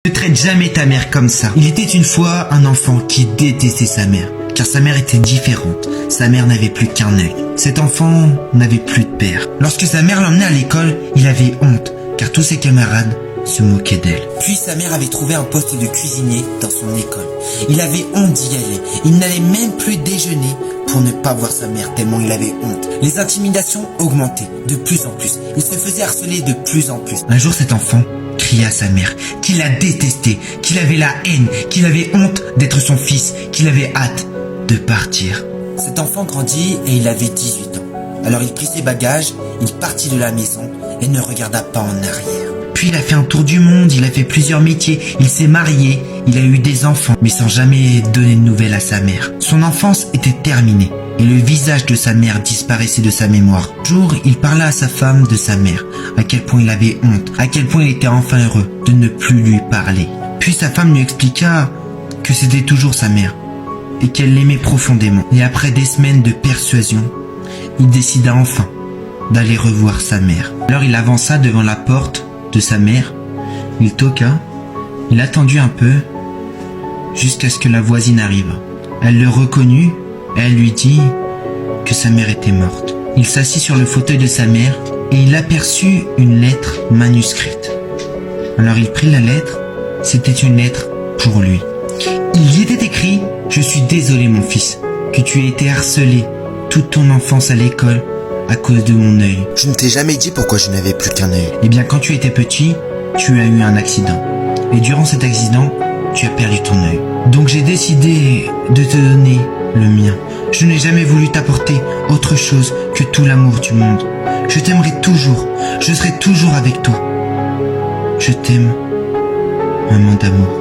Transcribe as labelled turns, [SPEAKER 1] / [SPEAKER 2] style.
[SPEAKER 1] Ne traite jamais ta mère comme ça. Il était une fois un enfant qui détestait sa mère, car sa mère était différente. Sa mère n'avait plus qu'un œil. Cet enfant n'avait plus de père. Lorsque sa mère l'emmenait à l'école, il avait honte, car tous ses camarades se moquaient d'elle. Puis sa mère avait trouvé un poste de cuisinier dans son école. Il avait honte d'y aller. Il n'allait même plus déjeuner pour ne pas voir sa mère tellement il avait honte. Les intimidations augmentaient de plus en plus. Il se faisait harceler de plus en plus. Un jour, cet enfant cria à sa mère qu'il la détestait, qu'il avait la haine, qu'il avait honte d'être son fils, qu'il avait hâte de partir. Cet enfant grandit et il avait 18 ans. Alors il prit ses bagages, il partit de la maison et ne regarda pas en arrière. Puis il a fait un tour du monde, il a fait plusieurs métiers, il s'est marié, il a eu des enfants, mais sans jamais donner de nouvelles à sa mère. Son enfance était terminée et le visage de sa mère disparaissait de sa mémoire. Un jour, il parla à sa femme de sa mère, à quel point il avait honte, à quel point il était enfin heureux de ne plus lui parler. Puis sa femme lui expliqua que c'était toujours sa mère et qu'elle l'aimait profondément. Et après des semaines de persuasion, il décida enfin d'aller revoir sa mère. Alors il avança devant la porte de sa mère, il toqua, il attendit un peu, jusqu'à ce que la voisine arrive. Elle le reconnut, et elle lui dit que sa mère était morte. Il s'assit sur le fauteuil de sa mère, et il aperçut une lettre manuscrite. Alors il prit la lettre, c'était une lettre pour lui. Il y était écrit: « Je suis désolé mon fils, que tu aies été harcelé toute ton enfance à l'école, à cause de mon œil.
[SPEAKER 2] Je ne t'ai jamais dit pourquoi je n'avais plus qu'un œil.
[SPEAKER 1] Eh bien, quand tu étais petit, tu as eu un accident. Et durant cet accident, tu as perdu ton œil. Donc j'ai décidé de te donner le mien. Je n'ai jamais voulu t'apporter autre chose que tout l'amour du monde. Je t'aimerai toujours. Je serai toujours avec toi. Je t'aime, maman d'amour. »